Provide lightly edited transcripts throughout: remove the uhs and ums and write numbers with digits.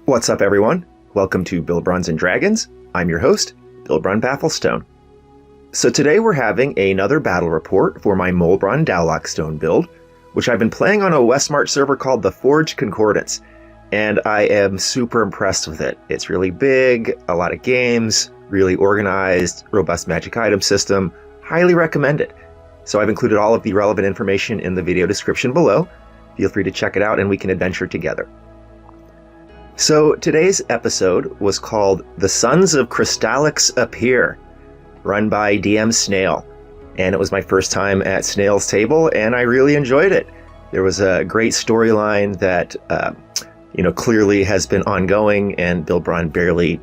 What's up, everyone? Welcome to Bilbrons and Dragons. I'm your host, Bilbron DaoLockStone. So today we're having another battle report for my Molebron DaoLockStone build, which I've been playing on a Westmarch server called the Forged Concordance, and I am super impressed with it. It's really big, a lot of games, really organized, robust magic item system, highly recommended. So I've included all of the relevant information in the video description below. Feel free to check it out and we can adventure together. So today's episode was called The Sons of Kristallyx Appear, run by DM Snail. And it was my first time at Snail's table, and I really enjoyed it. There was a great storyline that, clearly has been ongoing, and Bilbron barely,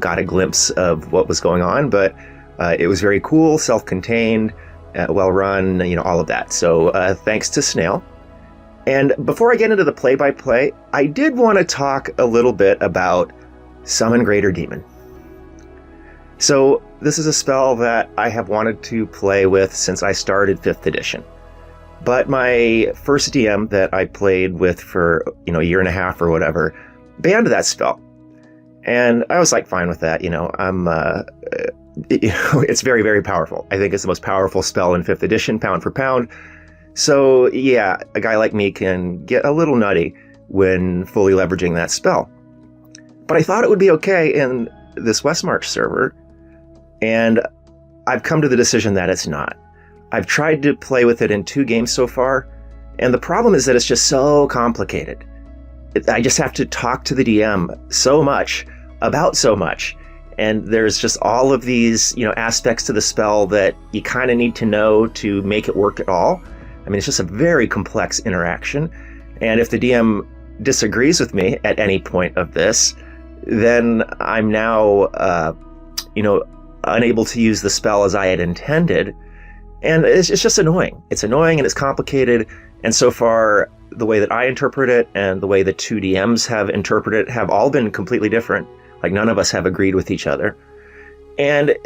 got a glimpse of what was going on, but it was very cool, self-contained, well run, all of that. So thanks to Snail. And before I get into the play-by-play, I did want to talk a little bit about Summon Greater Demon. So this is a spell that I have wanted to play with since I started 5th edition. But my first DM that I played with for, a year and a half or whatever, banned that spell. And I was like, fine with that, it's very, very powerful. I think it's the most powerful spell in 5th edition, pound for pound. So yeah, a guy like me can get a little nutty when fully leveraging that spell. But I thought it would be okay in this Westmarch server, and I've come to the decision that it's not. I've tried to play with it in 2 games so far, and the problem is that it's just so complicated. I just have to talk to the DM so much about so much, and there's just all of these, aspects to the spell that you kind of need to know to make it work at all. I mean, it's just a very complex interaction, and if the DM disagrees with me at any point of this, then I'm now, unable to use the spell as I had intended, and it's just annoying. It's annoying and it's complicated, and so far, the way that I interpret it and the way the 2 DMs have interpreted it have all been completely different. Like, none of us have agreed with each other. And,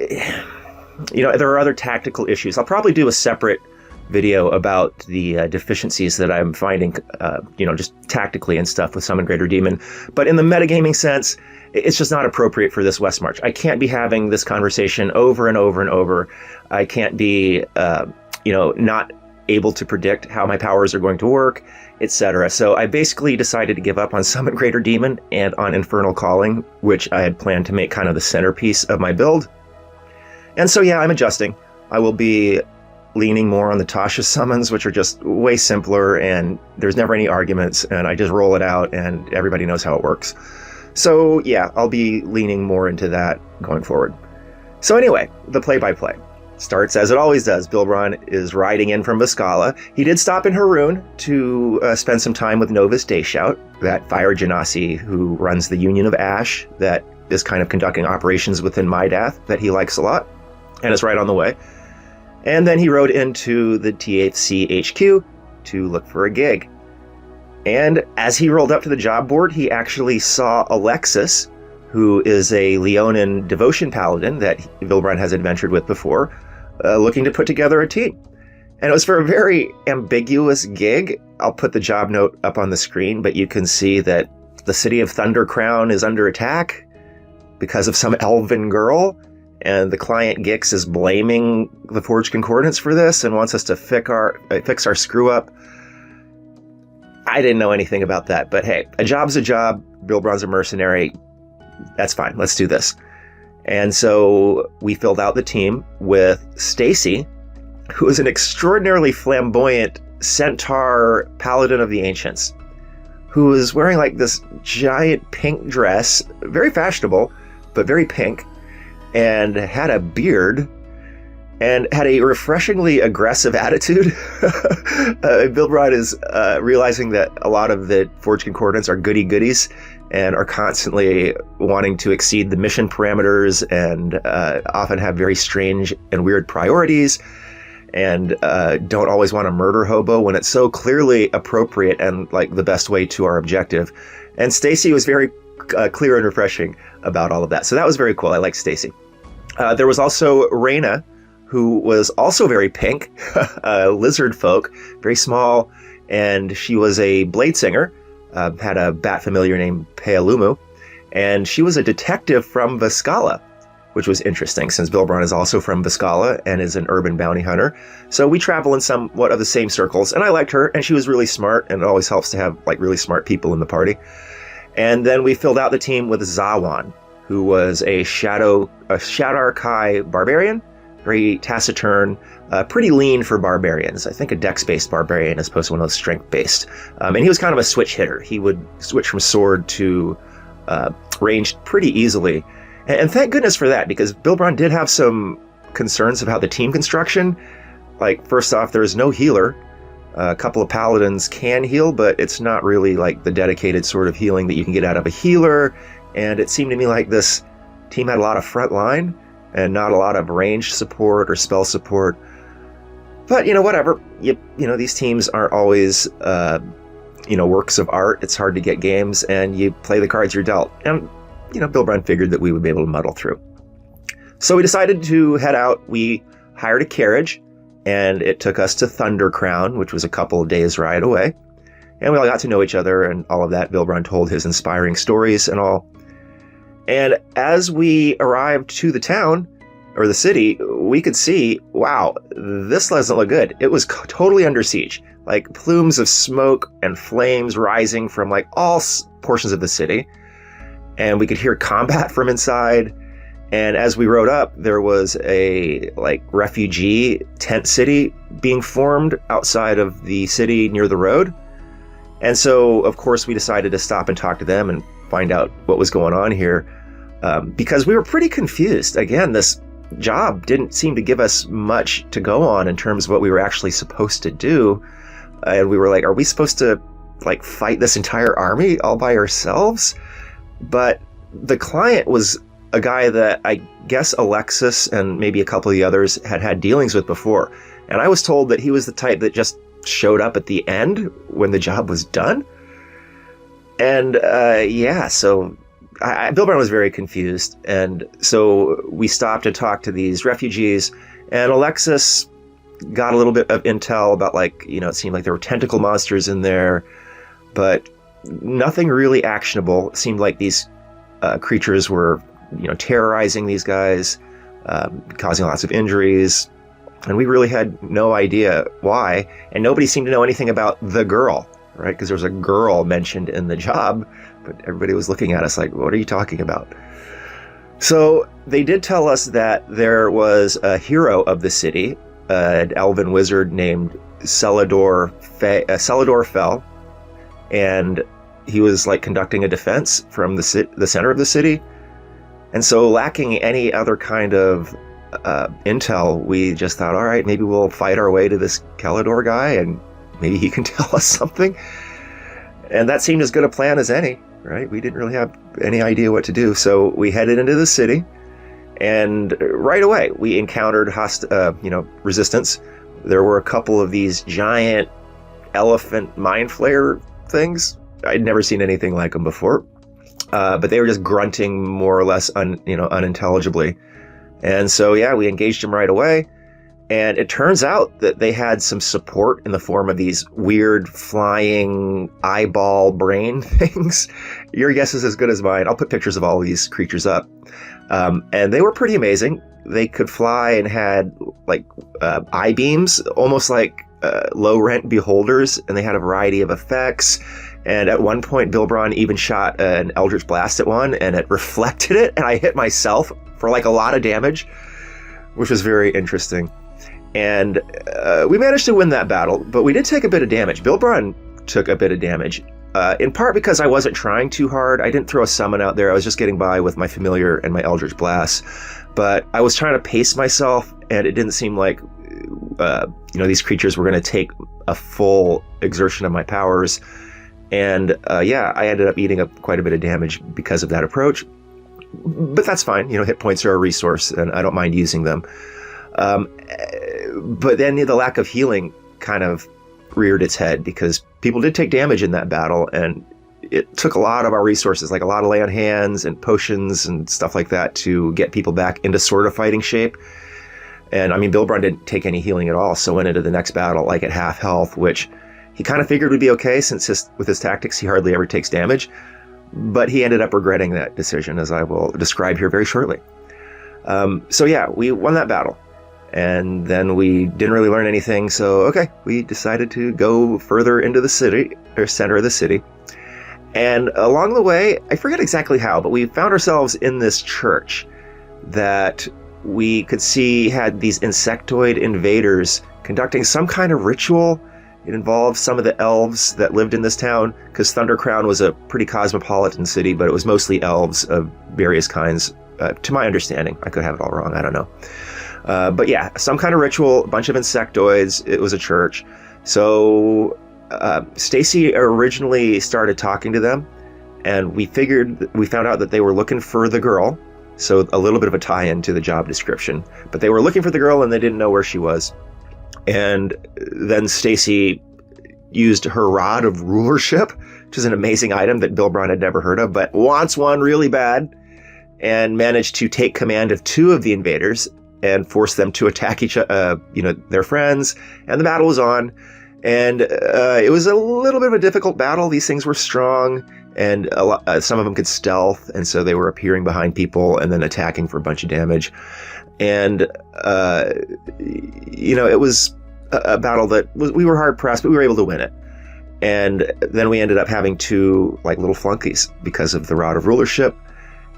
there are other tactical issues. I'll probably do a separate video about the deficiencies that I'm finding, just tactically and stuff with Summon Greater Demon. But in the metagaming sense, it's just not appropriate for this Westmarch. I can't be having this conversation over and over and over. I can't be, not able to predict how my powers are going to work, etc. So I basically decided to give up on Summon Greater Demon and on Infernal Calling, which I had planned to make kind of the centerpiece of my build. And so yeah, I'm adjusting. I will be leaning more on the Tasha summons, which are just way simpler, and there's never any arguments, and I just roll it out and everybody knows how it works. So yeah, I'll be leaning more into that going forward. So anyway, the play-by-play starts as it always does. Bilbron is riding in from Boscala. He did stop in Haroon to spend some time with Novus Dayshout, that fire genasi who runs the Union of Ash, that is kind of conducting operations within Mydath, that he likes a lot, and is right on the way. And then he rode into the THC HQ to look for a gig. And as he rolled up to the job board, he actually saw Alexis, who is a Leonin devotion paladin that Bilbron has adventured with before, looking to put together a team. And it was for a very ambiguous gig. I'll put the job note up on the screen, but you can see that the city of Thundercrown is under attack because of some elven girl. And the client Gix is blaming the Forged Concordance for this and wants us to fix our screw-up. I didn't know anything about that, but hey, a job's a job. Bilbron's a mercenary. That's fine. Let's do this. And so we filled out the team with Stacy, who is an extraordinarily flamboyant centaur paladin of the ancients, who is wearing like this giant pink dress, very fashionable, but very pink, and had a beard, and had a refreshingly aggressive attitude. Bilbron is realizing that a lot of the Forged Concordants are goody-goodies and are constantly wanting to exceed the mission parameters and often have very strange and weird priorities and don't always want to murder hobo when it's so clearly appropriate and like the best way to our objective. And Stacy was very clear and refreshing about all of that. So that was very cool. I like Stacy. There was also Reyna, who was also very pink, lizard folk, very small, and she was a blade singer, had a bat familiar named Pealumu, And she was a detective from Viscala, which was interesting since Bilbron is also from Viscala and is an urban bounty hunter. So we travel in somewhat of the same circles, and I liked her, and she was really smart, and it always helps to have like really smart people in the party. And then we filled out the team with Zawan, who was a Shadarkai barbarian, very taciturn, pretty lean for barbarians. I think a dex-based barbarian as opposed to one of those strength-based. And he was kind of a switch hitter. He would switch from sword to ranged pretty easily. And thank goodness for that, because Bilbron did have some concerns about the team construction. Like, first off, there is no healer. A couple of paladins can heal, but it's not really like the dedicated sort of healing that you can get out of a healer. And it seemed to me like this team had a lot of front line and not a lot of range support or spell support. But, whatever. These teams aren't always, works of art. It's hard to get games, and you play the cards you're dealt. And Bilbron figured that we would be able to muddle through. So we decided to head out. We hired a carriage, and it took us to Thundercrown, which was a couple of days' ride away. And we all got to know each other and all of that. Bilbron told his inspiring stories and all. And as we arrived to the town, or the city, we could see, wow, this doesn't look good. It was totally under siege. Like plumes of smoke and flames rising from like all portions of the city. And we could hear combat from inside. And as we rode up, there was a like refugee tent city being formed outside of the city near the road. And so, of course, we decided to stop and talk to them and find out what was going on here, because we were pretty confused. Again, this job didn't seem to give us much to go on in terms of what we were actually supposed to do. And we were like, are we supposed to like fight this entire army all by ourselves? But the client was a guy that I guess Alexis and maybe a couple of the others had dealings with before. And I was told that he was the type that just showed up at the end when the job was done. And so Bilbron was very confused. And so we stopped and talked to these refugees, and Alexis got a little bit of intel about it seemed like there were tentacle monsters in there, but nothing really actionable. It seemed like these creatures were, terrorizing these guys, causing lots of injuries. And we really had no idea why. And nobody seemed to know anything about the girl, right? Because there was a girl mentioned in the job, but everybody was looking at us like, what are you talking about? So they did tell us that there was a hero of the city, an elven wizard named Celador Fell. And he was conducting a defense from the center of the city. And so lacking any other kind of intel, we just thought, all right, maybe we'll fight our way to this Celador guy and maybe he can tell us something. And that seemed as good a plan as any, right? We didn't really have any idea what to do. So we headed into the city, and right away we encountered resistance. There were a couple of these giant elephant mind flayer things. I'd never seen anything like them before. But they were just grunting more or less unintelligibly. And so, we engaged them right away. And it turns out that they had some support in the form of these weird flying eyeball brain things. Your guess is as good as mine. I'll put pictures of all of these creatures up. And they were pretty amazing. They could fly and had eye beams, almost like low rent beholders. And they had a variety of effects. And at one point, Bilbron even shot an Eldritch Blast at one, and it reflected it, and I hit myself for a lot of damage, which was very interesting. And we managed to win that battle, but we did take a bit of damage. Bilbron took a bit of damage, in part because I wasn't trying too hard. I didn't throw a summon out there. I was just getting by with my Familiar and my Eldritch Blast. But I was trying to pace myself, and it didn't seem like these creatures were going to take a full exertion of my powers. And I ended up eating up quite a bit of damage because of that approach. But that's fine. Hit points are a resource, and I don't mind using them. But then the lack of healing kind of reared its head, because people did take damage in that battle, and it took a lot of our resources, like a lot of lay on hands and potions and stuff like that, to get people back into sort of fighting shape. And Bilbron didn't take any healing at all, so went into the next battle at half health, which he kind of figured would be okay, since with his tactics he hardly ever takes damage. but he ended up regretting that decision, as I will describe here very shortly. So yeah, we won that battle. And then we didn't really learn anything, so okay, we decided to go further into the city, or center of the city. And along the way, I forget exactly how, but we found ourselves in this church that we could see had these insectoid invaders conducting some kind of ritual. It involved some of the elves that lived in this town, because Thundercrown was a pretty cosmopolitan city, but it was mostly elves of various kinds, to my understanding. I could have it all wrong, I don't know. But yeah, some kind of ritual, a bunch of insectoids. It was a church. So Stacy originally started talking to them, and we found out that they were looking for the girl. So a little bit of a tie-in to the job description. But they were looking for the girl, and they didn't know where she was. And then Stacy used her rod of rulership, which is an amazing item that Bilbron had never heard of, but wants one really bad, and managed to take command of 2 of the invaders and force them to attack their friends. And the battle was on. And it was a little bit of a difficult battle. These things were strong, and some of them could stealth, and so they were appearing behind people and then attacking for a bunch of damage. And it was a battle that we were hard pressed, but we were able to win it. And then we ended up having 2 little flunkies because of the Rod of Rulership.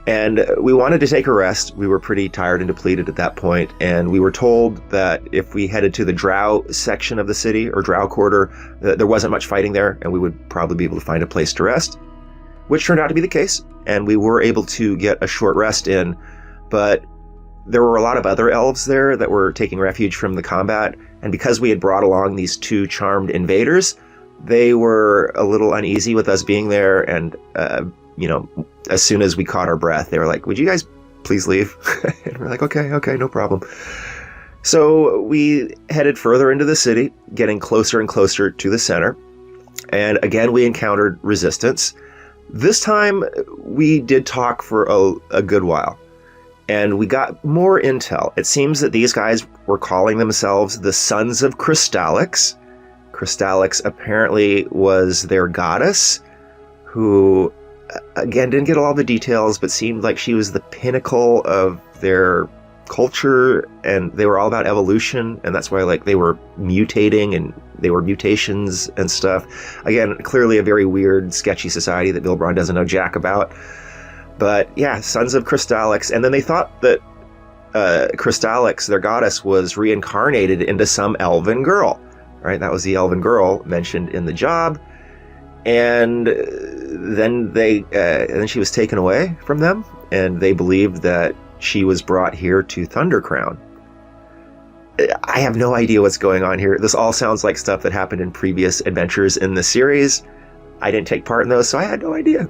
And we wanted to take a rest. We were pretty tired and depleted at that point, and we were told that if we headed to the Drow section of the city, or Drow Quarter, that there wasn't much fighting there, and we would probably be able to find a place to rest, which turned out to be the case, and we were able to get a short rest in. But there were a lot of other elves there that were taking refuge from the combat, and because we had brought along these 2 charmed invaders, they were a little uneasy with us being there, and as soon as we caught our breath, they were like, "Would you guys please leave?" And we're like, okay, no problem. So we headed further into the city, getting closer and closer to the center. And again, we encountered resistance. This time, we did talk for a good while, and we got more intel. It seems that these guys were calling themselves the Sons of Kristallyx. Kristallyx apparently was their goddess, who, again, didn't get all the details, but seemed like she was the pinnacle of their culture, and they were all about evolution, and that's why they were mutating, and they were mutations and stuff. Again, clearly a very weird, sketchy society that Bilbron doesn't know jack about. But yeah, Sons of Kristallyx. And then they thought that Kristallyx, their goddess, was reincarnated into some elven girl, right? That was the elven girl mentioned in the job. And then then she was taken away from them, and they believed that she was brought here to Thundercrown. I have no idea what's going on here. This all sounds like stuff that happened in previous adventures in the series. I didn't take part in those, so I had no idea.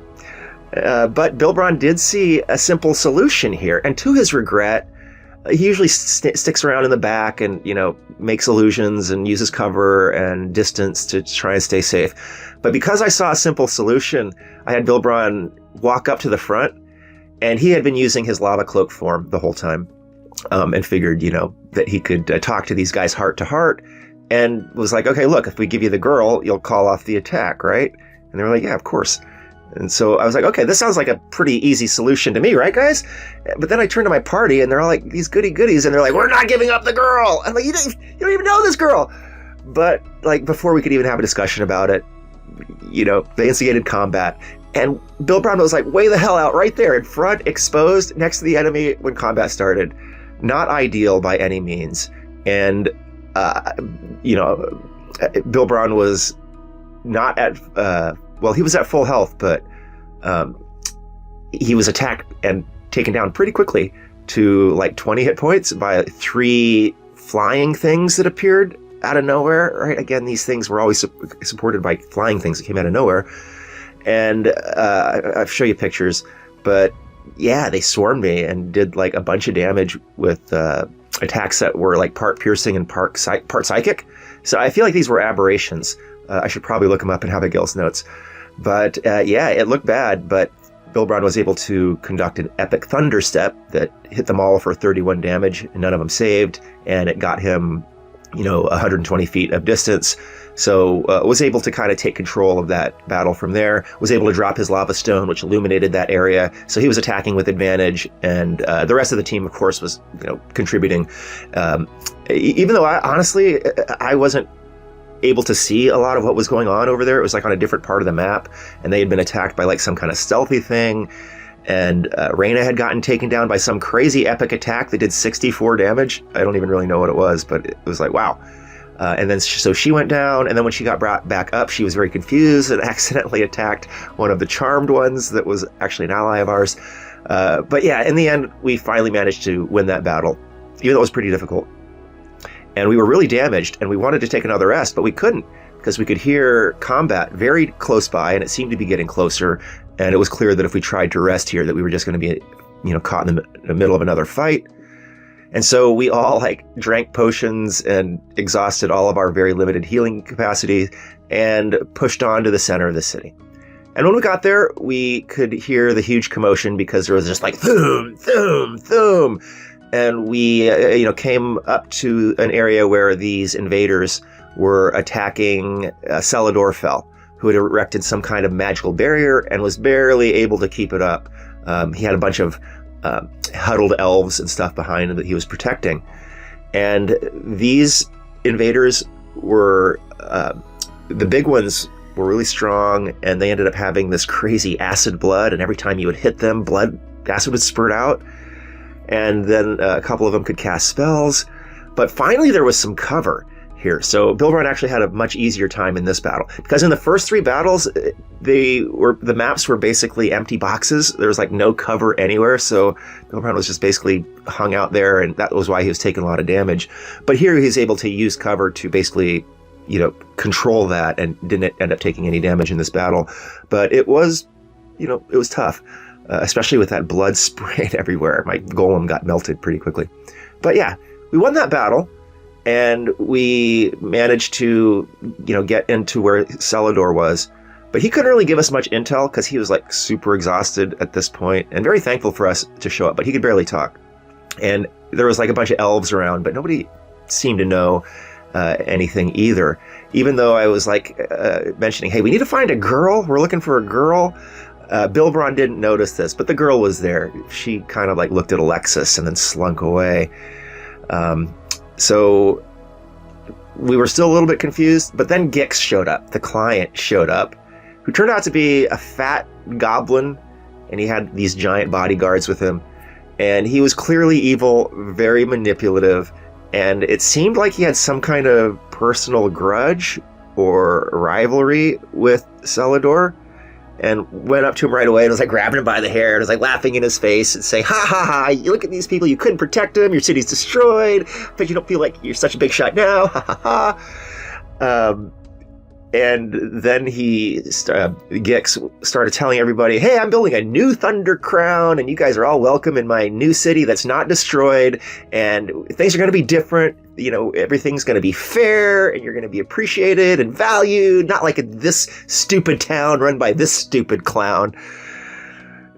But Bilbron did see a simple solution here, and to his regret, he usually sticks around in the back and, makes illusions and uses cover and distance to try and stay safe. But because I saw a simple solution, I had Bilbron walk up to the front, and he had been using his lava cloak form the whole time, and figured, that he could talk to these guys heart to heart, and was like, okay, look, if we give you the girl, you'll call off the attack, right? And they were like, yeah, of course. And so I was like, okay, this sounds like a pretty easy solution to me, right, guys? But then I turned to my party, and they're all like, these goody-goodies, and they're like, we're not giving up the girl! I'm like, you don't even know this girl! But, before we could even have a discussion about it, they instigated combat. And Bilbron was like, way the hell out, right there, in front, exposed, next to the enemy when combat started. Not ideal by any means. And, Bilbron was not at... he was at full health, but he was attacked and taken down pretty quickly to 20 hit points by 3 flying things that appeared out of nowhere, right? Again, these things were always supported by flying things that came out of nowhere. And I'll show you pictures, but yeah, they swarmed me and did a bunch of damage with attacks that were part piercing and part psychic. So I feel like these were aberrations. I should probably look them up in Abigail's notes. But yeah, it looked bad, but Bilbron was able to conduct an epic thunder step that hit them all for 31 damage, and none of them saved, and it got him 120 feet of distance. So was able to kind of take control of that battle from there, was able to drop his lava stone, which illuminated that area. So he was attacking with advantage, and the rest of the team, of course, was contributing. Even though I wasn't able to see a lot of what was going on over there. It was like on a different part of the map, and they had been attacked by like some kind of stealthy thing. And Reyna had gotten taken down by some crazy epic attack that did 64 damage. I don't even really know what it was, but it was like, wow. And then so she went down, and then when she got brought back up, she was very confused and accidentally attacked one of the charmed ones that was actually an ally of ours. But yeah, in the end, we finally managed to win that battle, even though it was pretty difficult. And we were really damaged, and we wanted to take another rest, but we couldn't, because we could hear combat very close by, and it seemed to be getting closer. And it was clear that if we tried to rest here, that we were just going to be, caught in the middle of another fight. And so we all drank potions and exhausted all of our very limited healing capacity and pushed on to the center of the city. And when we got there, we could hear the huge commotion because there was just thoom, thoom, thoom. And we, came up to an area where these invaders were attacking Celador Fell, who had erected some kind of magical barrier and was barely able to keep it up. He had a bunch of huddled elves and stuff behind him that he was protecting. And these invaders were, the big ones were really strong, and they ended up having this crazy acid blood, and every time you would hit them, acid would spurt out. And then a couple of them could cast spells. But finally there was some cover here. So Bilbron actually had a much easier time in this battle, because in the first 3 battles, the maps were basically empty boxes. There was no cover anywhere. So Bilbron was just basically hung out there, and that was why he was taking a lot of damage. But here he's able to use cover to basically, control that, and didn't end up taking any damage in this battle. But it was, it was tough. Especially with that blood sprayed everywhere. My golem got melted pretty quickly. But yeah, we won that battle, and we managed to, get into where Celador was. But he couldn't really give us much intel because he was super exhausted at this point, and very thankful for us to show up, but he could barely talk. And there was a bunch of elves around, but nobody seemed to know anything either. Even though I was mentioning, hey, we need to find a girl. We're looking for a girl. Bilbron didn't notice this, but the girl was there. She kind of looked at Alexis and then slunk away. So we were still a little bit confused, but then Gix showed up. The client showed up, who turned out to be a fat goblin, and he had these giant bodyguards with him. And he was clearly evil, very manipulative, and it seemed like he had some kind of personal grudge or rivalry with Celador. And went up to him right away and was grabbing him by the hair and was laughing in his face and saying, ha ha ha, you look at these people, you couldn't protect them, your city's destroyed, but you don't feel like you're such a big shot now, ha ha ha. And then Gix started telling everybody, hey, I'm building a new Thundercrown, and you guys are all welcome in my new city that's not destroyed, and things are going to be different. Everything's going to be fair, and you're going to be appreciated and valued, not like this stupid town run by this stupid clown.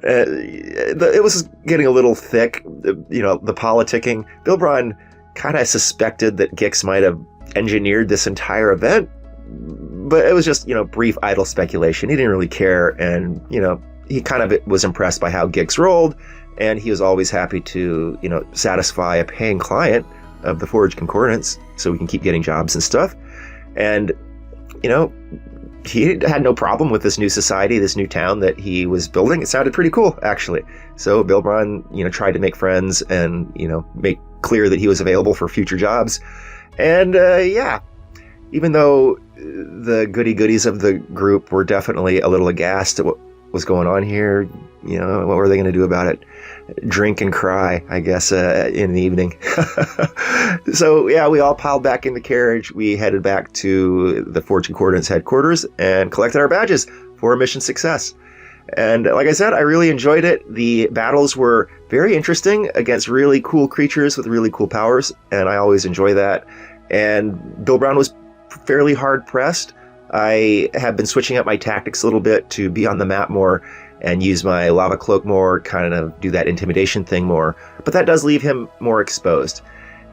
It was getting a little thick, the politicking. Bilbron kind of suspected that Gix might have engineered this entire event, but it was just, brief, idle speculation. He didn't really care, and, he kind of was impressed by how Gix rolled, and he was always happy to, satisfy a paying client of the Forged Concordance so we can keep getting jobs and stuff. And, he had no problem with this new society, this new town that he was building. It sounded pretty cool, actually. So Bilbron, tried to make friends and, make clear that he was available for future jobs. And, yeah, even though the goody-goodies of the group were definitely a little aghast at what was going on here, what were they going to do about it? Drink and cry, I guess, in the evening. So, yeah, we all piled back in the carriage. We headed back to the Forged Concordance headquarters and collected our badges for mission success. And like I said, I really enjoyed it. The battles were very interesting against really cool creatures with really cool powers, and I always enjoy that. And Bilbron was fairly hard pressed. I have been switching up my tactics a little bit to be on the map more and use my lava cloak more, kind of do that intimidation thing more. But that does leave him more exposed.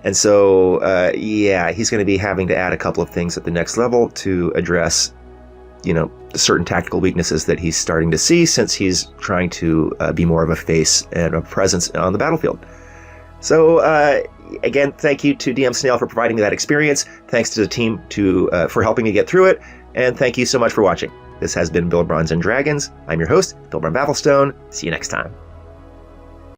And so, yeah, he's going to be having to add a couple of things at the next level to address, certain tactical weaknesses that he's starting to see, since he's trying to be more of a face and a presence on the battlefield. So, again, thank you to DM Snail for providing me that experience. Thanks to the team for helping me get through it. And thank you so much for watching. This has been Bilbrons and Dragons. I'm your host, Bilbron DaoLockStone. See you next time.